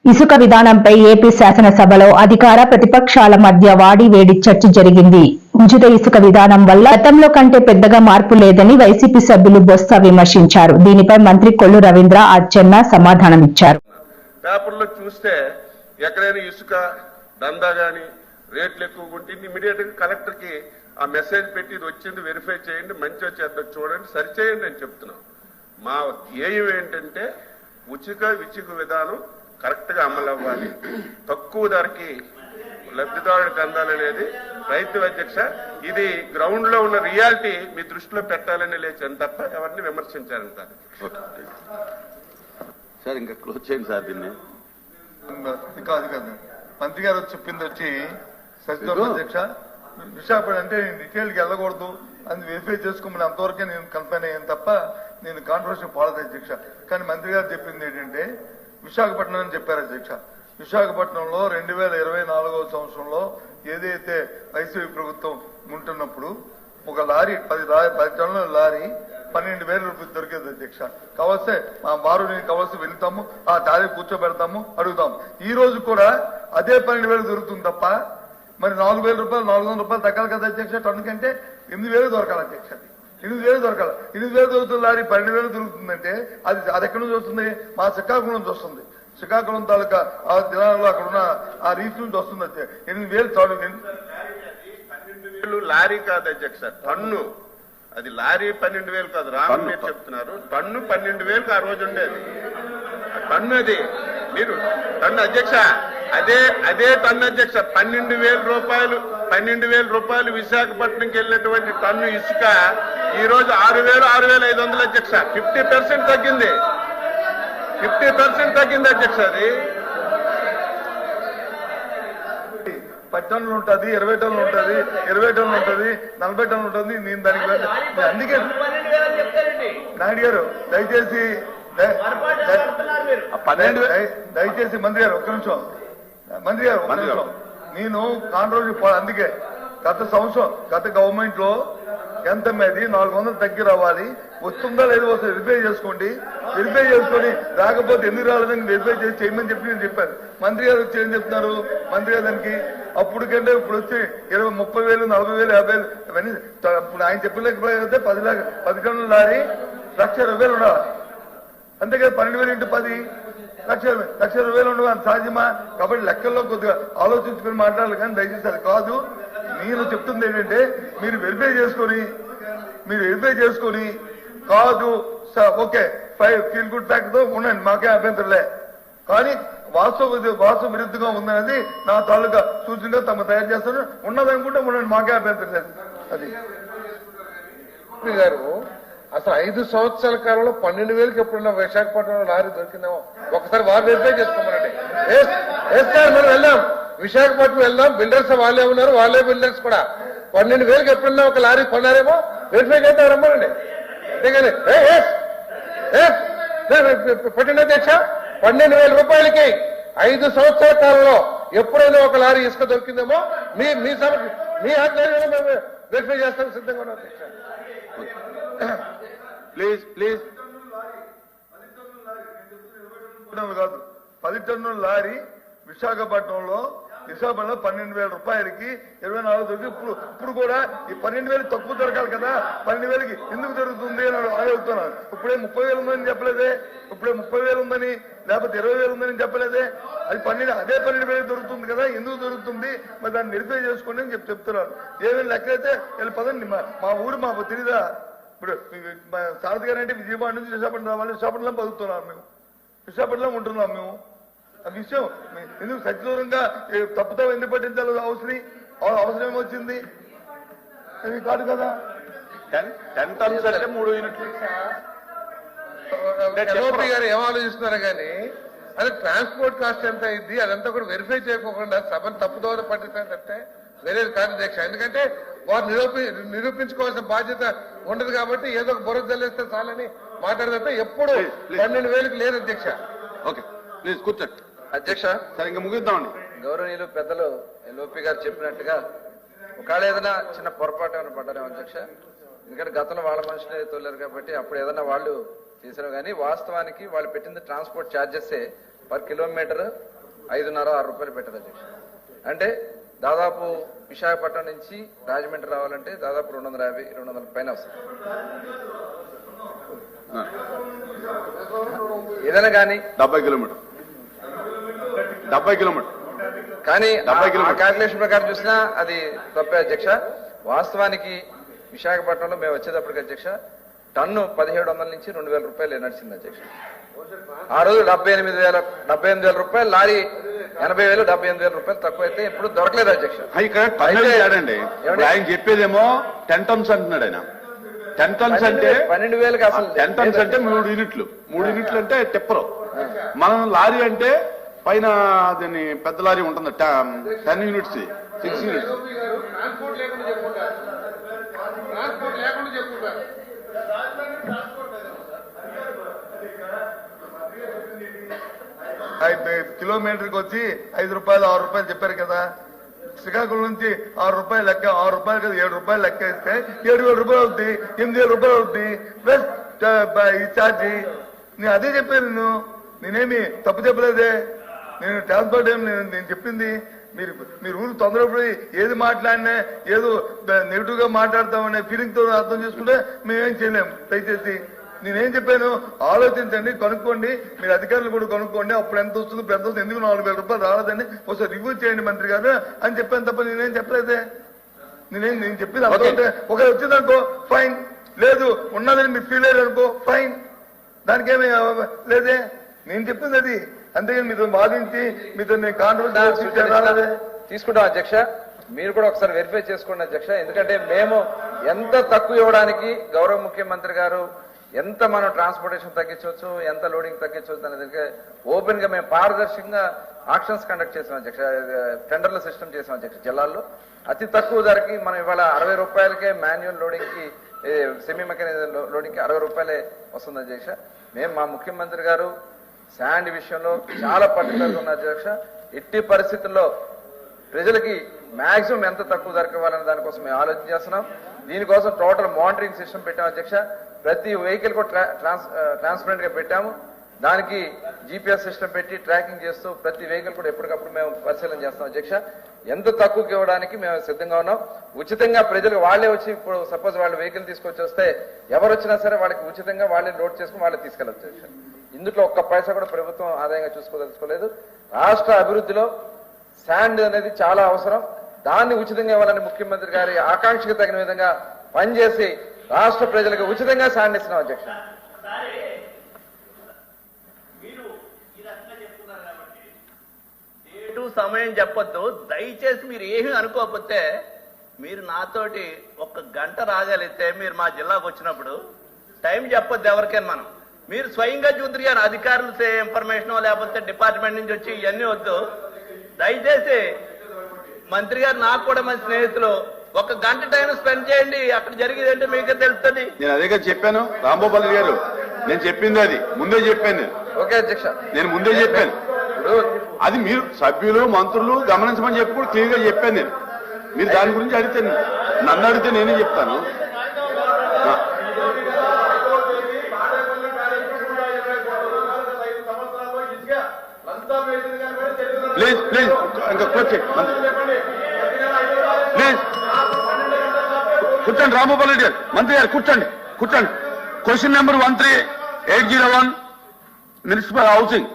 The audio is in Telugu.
ఇసుక విధానంపై ఏపీ శాసనసభలో అధికార ప్రతిపక్షాల మధ్య వాడివేడి చర్చ జరిగింది. ఉచిత ఇసుక విధానం వల్ల గతంలో కంటే పెద్దగా మార్పు లేదని వైసీపీ సభ్యులు బొత్స విమర్శించారు. దీనిపై మంత్రి కొల్లు రవీంద్ర అచ్చెన్న సమాధానమిచ్చారు. పేపర్లో చూస్తే ఎక్కడైనా ఇసుక దందా గాని రేట్లు ఎక్కువగా ఉంటే ఇమీడియట్ గా కలెక్టర్ కి ఆ మెసేజ్ పెట్టి ఇది వచ్చింది వెరిఫై చేయండి, మంచిగా చేద్దాం చూడండి, సరిచేయండి అని చెప్తున్నాం. మా ఏం ఏంటంటే ఇసుక విధానం కరెక్ట్ గా అమలు అవ్వాలి, తక్కువ ధరకి లబ్ధిదారుడికి అందాలనేది రైతు అధ్యక్ష. ఇది గ్రౌండ్ లో ఉన్న రియాలిటీ మీ దృష్టిలో పెట్టాలని లేచాను తప్ప ఎవరిని విమర్శించాలని కాదు. సార్ ఇంకా క్లోజ్ చేయండి సార్ దీన్ని. కాదు కాదు మంత్రి గారు చెప్పింది వచ్చి సచివ అధ్యక్ష, విశాఖపట్నం అంటే నేను డీటెయిల్కి వెళ్ళకూడదు అని వెరిఫై చేసుకోమని అంతవరకే నేను కన్ఫైన్ అయ్యాను తప్ప నేను కాంట్రవర్సీ పోలేదు అధ్యక్ష. కానీ మంత్రి గారు చెప్పింది ఏంటంటే విశాఖపట్నం అని చెప్పారు అధ్యక్ష. విశాఖపట్నంలో 2024 సంవత్సరంలో ఏదైతే వైసీపీ ప్రభుత్వం ఉంటున్నప్పుడు ఒక లారీ 10 టన్నుల లారీ 12,000 రూపాయలు దొరికేది అధ్యక్ష. కావస్తే మా వారు కావలసి వెళ్తాము, ఆ దారి కూర్చోబెడతాము, అడుగుతాము. ఈ రోజు కూడా అదే 12,000 దొరుకుతుంది తప్ప మరి 4,000 రూపాయలు 400 రూపాయలు తగ్గాలి కదా అధ్యక్ష. టన్ను కంటే 8,000 దొరకాలి అధ్యక్ష. 8,000 దొరకాలి. 8,000 దొరుకుతుంది లారీ 12,000 దొరుకుతుందంటే అది ఎక్కడి నుంచి వస్తుంది? మా శ్రీకాకుళం నుంచి వస్తుంది. శ్రీకాకుళం తాలూకా ఆ దినాల్లో అక్కడ ఉన్న ఆ రీచ్ నుంచి వస్తుంది. 8,000 లారీ కాదు అధ్యక్ష, టన్ను. అది లారీ 12,000 కాదు, రామ్ మీరు చెప్తున్నారు. టన్ను 12,000 ఆ రోజు ఉండేది. టన్ను అది మీరు టన్ను అధ్యక్ష, అదే టన్ను అధ్యక్ష. 12,000 రూపాయలు విశాఖపట్నంకి వెళ్ళినటువంటి టన్ను ఇసుక ఈ రోజు 6,500 అధ్యక్ష. 50% తగ్గింది. 50% తగ్గింది అధ్యక్ష. అది 10 టన్నులు ఉంటుంది, 20 టన్నులు ఉంటుంది, 20 టన్నులు ఉంటుంది, 40 టన్నులు ఉంటుంది. నేను దానికి అందుకే నాయుడు గారు దయచేసి మంత్రి గారు ఒక్క నిమిషం, మంత్రి గారు ఒక్క నిమిషం. నేను కాంట్రవర్సీ అందుకే గత గవర్నమెంట్ లో ఎంత మీద 400 తగ్గి రావాలి, వస్తుందా లేదో వస్తుంది వెరిఫై చేసుకోండి. వెరిఫై చేసుకొని రాకపోతే ఎందుకు రాలేదని వెరిఫై చేసి చేయమని చెప్పి నేను చెప్పాను. మంత్రి గారు వచ్చి ఏం చెప్తున్నారు? మంత్రి గారు దానికి అప్పుడు కంటే ఇప్పుడు వచ్చి 20,000, 30,000, 40,000, 50,000 ఇవన్నీ ఇప్పుడు ఆయన చెప్పలేకపోతే 10 టన్నుల లారీ 1,20,000 ఉండాలి. అంతేకాదు 12,000 × 10 1,20,000 ఉండవు సాధ్యమా? కాబట్టి లెక్కల్లో కొద్దిగా ఆలోచించుకుని మాట్లాడాలి. కానీ దయచేసి అది కాదు. నేను చెప్తుంది ఏంటంటే మీరు వెరిఫై చేసుకొని కాదు ఓకే ఫీల్ గుడ్ ఫ్యాక్ట్ తో ఉండండి, మాకే అభ్యంతరలే. కానీ వాస్తవ విరుద్ధంగా ఉందనేది నా తాలూకా సూచనగా తమ తయారు చేస్తాను. ఉన్నదనుకుంటే ఉండండి, మాకే అభ్యంతరం లేదు. అది గారు అసలు 5 సంవత్సరాల కాలంలో 12,000కి ఎప్పుడున్నా విశాఖపట్నంలో లారీ దొరికిందేమో ఒకసారి వారు వెరిఫై చేసుకోమనండి. సార్ మనం వెళ్దాం, విశాఖపట్నం వెళ్దాం. బిల్డర్స్ వాళ్ళే ఉన్నారు, వాళ్ళే బిల్డర్స్ కూడా 12,000కి ఎప్పుడున్నా ఒక లారీ కొన్నారేమో వెరిఫై చేద్దాం రమ్మనండి. అంతేగాని పెట్టిన అధ్యక్ష 12,000 రూపాయలకి 5 సంవత్సరాల కాలంలో ఎప్పుడైనా ఒక లారీ ఇసుక దొరికిందేమో మీ ఆధ్వర్యంలో మేము వెరిఫై చేస్తాం సిద్ధంగా ఉన్నాం అధ్యక్ష. ప్లీజ్ కాదు 10 టన్నుల లారీ విశాఖపట్నంలో 12,000 రూపాయలకి 24 దొరికి ఇప్పుడు కూడా ఈ 12,000 తక్కువ దొరకాలి కదా. 12,000కి ఎందుకు దొరుకుతుంది అని అడుగుతున్నాను. ఇప్పుడే 30,000 ఉందని చెప్పలేదే, ఇప్పుడే 30,000 ఉందని లేకపోతే 20,000 ఉందని చెప్పలేదే. అది అదే 12,000 దొరుకుతుంది కదా, ఎందుకు దొరుకుతుంది? మరి దాన్ని వెరిఫై చేసుకోండి అని చెప్తున్నారు. ఏమైనా లెక్కలైతే వెళ్ళి పదండి. మా ఊరు మాకు తెలీదా? ఇప్పుడు సారథి గారు అంటే విజయవాడ నుంచి విశాఖపట్నం రావాలి, విశాఖపట్నం బతుకుతున్నాం మేము, విశాఖపట్నంలో ఉంటున్నాం మేము. ఆ విషయం ఎందుకు సచిదూరంగా తప్పుతో ఎందుకు పట్టించాలి? అవసరం ఏమొచ్చింది? అది కాదు కదా. 10 టన్స్ అంటే 3 యూనిట్లు. ఎల్ఓపి గారు ఏం ఆలోచిస్తున్నారు కానీ అదే ట్రాన్స్పోర్ట్ కాస్ట్ ఎంత అయింది అదంతా కూడా వెరిఫై చేయకోకుండా సభను తప్పుదోవ పట్టించాలంటే వేరేది కాదు అధ్యక్ష. ఎందుకంటే వారు నిరూపించుకోవాల్సిన బాధ్యత ఉండదు కాబట్టి ఏదో ఒక బుర్ర జల్లేస్తే చాలని మాట్లాడితే ఎప్పుడు 12,000కి లేదు అధ్యక్ష. ఓకే ప్లీజ్ కూర్చోండి అధ్యక్ష. సరే ఇంకా ముగిద్దామండి. గౌరవనీయులు పెద్దలు ఎల్ఓపి గారు చెప్పినట్టుగా ఒకవేళ ఏదైనా చిన్న పొరపాటు ఏమైనా పడ్డారేమో అధ్యక్ష. ఎందుకంటే గతంలో వాళ్ళ మనుషులే తోలేరు కాబట్టి అప్పుడు ఏదైనా వాళ్ళు చేశారు. కానీ వాస్తవానికి వాళ్ళు పెట్టింది ట్రాన్స్పోర్ట్ ఛార్జెస్ పర్ కిలోమీటర్ 5.5-6 రూపాయలు పెట్టారు అధ్యక్ష. అంటే దాదాపు విశాఖపట్నం నుంచి రాజమండ్రి రావాలంటే దాదాపు 250-200 పైన వస్తుంది. ఏదైనా కానీ 70 కిలోమీటర్ కానీ క్యాల్కులేషన్ ప్రకారం చూసినా అది తప్పే అధ్యక్ష. వాస్తవానికి విశాఖపట్నంలో మేము వచ్చేటప్పటికి అధ్యక్ష టన్ను 1700 నుంచి 2000 రూపాయలు నడిచింది అధ్యక్ష. ఆ రోజు 78,000 రూపాయలు లారీ, 80,000 78,000 రూపాయలు తక్కువ అయితే ఇప్పుడు దొరకలేదు అధ్యక్ష. ఇక్కడ అండి ఆయన చెప్పేదేమో 10 టన్స్ అంటున్నాడు ఆయన. 10 టన్స్ అంటే 12,000కి అసలు 10 టన్స్ అంటే 3 యూనిట్లు అంటే టిప్పరు. మనం లారీ అంటే పైన దాన్ని పెద్ద లారీ ఉంటుంది 10 యూనిట్స్ 6 యూనిట్స్. ట్రాన్స్పోర్ట్ లేకుండా చెప్పుకుంటారు. కిలోమీటర్కి వచ్చి 5 రూపాయలు 6 రూపాయలు చెప్పారు కదా. శ్రీకాకుళం నుంచి 6 రూపాయలు లెక్క, 6 రూపాయలు కదా 7 రూపాయలు లెక్క ఇస్తే 7,000 రూపాయలు అవుద్ది, 8,000 రూపాయలు అవుద్ది ప్లస్ ఈ ఛార్జీ. నేను అదే చెప్పాను, నేనేమి తప్పు చెప్పలేదే. నేను ట్రాన్స్పోర్ట్ నేను చెప్పింది మీరు ఊరు తొందరపడి ఏది మాట్లాడినా ఏదో నెగిటివ్ గా మాట్లాడతామనే ఫీలింగ్ తో అర్థం చేసుకుంటే మేమేం చేయలేము. దయచేసి నేనేం చెప్పాను, ఆలోచించండి, కనుక్కోండి, మీరు అధికారులు కూడా కనుక్కోండి, అప్పుడు ఎంత వస్తుంది, ఎంత వస్తుంది, ఎందుకు 4,000 రూపాయలు రాలేదని ఒకసారి రివ్యూ చేయండి మంత్రి గారు అని చెప్పాను తప్ప నేనేం చెప్పలేదే. నేను చెప్పింది అర్థం. ఒకవేళ వచ్చిందనుకో ఫైన్, లేదు ఉన్నదని మీరు ఫీల్ అయ్యారు అనుకో ఫైన్, దానికేమీ లేదే. నేను చెప్పింది అది. అంతేగాని మీతో బాధించి మీతో నేను కాంట్రవర్సీ తీసుకుంటాం అధ్యక్ష. మీరు కూడా ఒకసారి వెరిఫై చేసుకోండి అధ్యక్ష. ఎందుకంటే మేము ఎంత తక్కువ ఇవ్వడానికి గౌరవ ముఖ్యమంత్రి గారు ఎంత మనం ట్రాన్స్పోర్టేషన్ తగ్గించవచ్చు, ఎంత లోడింగ్ తగ్గించవచ్చు అనేది ఓపెన్ గా మేము పారదర్శకంగా ఆక్షన్స్ కండక్ట్ చేసాం అధ్యక్ష. టెండర్ల సిస్టమ్ చేసాం అధ్యక్ష. జిల్లాల్లో అతి తక్కువ ధరకి మనం ఇవాళ 60 రూపాయలకే మాన్యువల్ లోడింగ్ కి, సెమీ మెకానిజం లోడింగ్ కి 60 రూపాయలే వస్తుంది అధ్యక్ష. మేము మా ముఖ్యమంత్రి గారు శాండ్ విషయంలో చాలా పర్టికులర్గా ఉన్న అధ్యక్ష. ఎట్టి పరిస్థితుల్లో ప్రజలకి మాక్సిమం ఎంత తక్కువ ధరకు ఇవ్వాలనే దానికోసం మేము ఆలోచన చేస్తున్నాం. దీనికోసం టోటల్ మానిటరింగ్ సిస్టమ్ పెట్టాము అధ్యక్ష. ప్రతి వెహికల్ కూడా ట్రాన్స్పరెంట్ గా పెట్టాము. దానికి GPS సిస్టమ్ పెట్టి ట్రాకింగ్ చేస్తూ ప్రతి వెహికల్ కూడా ఎప్పటికప్పుడు మేము పరిశీలన చేస్తాం అధ్యక్ష. ఎంత తక్కువకి ఇవ్వడానికి మేము సిద్ధంగా ఉన్నాం. ఉచితంగా ప్రజలకు వాళ్లే వచ్చి, ఇప్పుడు సపోజ్ వాళ్ళు వెహికల్ తీసుకొచ్చి వస్తే ఎవరు వచ్చినా సరే వాళ్ళకి ఉచితంగా వాళ్ళే లోడ్ చేసుకుని వాళ్ళే తీసుకెళ్ళచ్చు అధ్యక్ష. ఇందులో ఒక్క పైసా కూడా ప్రభుత్వం ఆదాయంగా చూసుకోదలుచుకోలేదు. రాష్ట్ర అభివృద్ధిలో శాండ్ అనేది చాలా అవసరం. దాన్ని ఉచితంగా ఇవ్వాలని ముఖ్యమంత్రి గారి ఆకాంక్షకు తగిన విధంగా పనిచేసి రాష్ట్ర ప్రజలకు ఉచితంగా శాండ్ ఇస్తున్నాం అధ్యక్ష. సమయం చెప్పొద్దు దయచేసి. మీరు ఏమీ అనుకోకపోతే మీరు నాతోటి 1 గంట రాగలిగితే మీరు మా జిల్లాకు వచ్చినప్పుడు టైం చెప్పొద్దు ఎవరికైనా. మనం మీరు స్వయంగా చూద్దరు కానీ అధికారులు ఇన్ఫర్మేషన్ లేకపోతే డిపార్ట్మెంట్ నుంచి వచ్చి ఇవన్నీ వద్దు. దయచేసి మంత్రి గారు, నాకు కూడా మంచి స్నేహితులు, 1 గంట టైం స్పెండ్ చేయండి. అక్కడ జరిగేది ఏంటో మీకే తెలుస్తుంది. నేను అదేగా చెప్పాను రాంభూపాల్ గారు, నేను చెప్పింది అది ముందే చెప్పాను. ఓకే అధ్యక్ష, నేను ముందే చెప్పాను. అది మీరు సభ్యులు మంత్రులు గమనించమని చెప్పి కూడా క్లియర్ గా చెప్పాను నేను. మీరు దాని గురించి అడిగితే, నన్ను అడిగితే నేనే చెప్తాను. ప్లీజ్ ప్లీజ్ ఇంకా కూర్చోండి ప్లీజ్, కూర్చోండి రాంభూపాల్ రెడ్డి గారు, మంత్రి గారు కూర్చోండి. Question number 13-801 municipal housing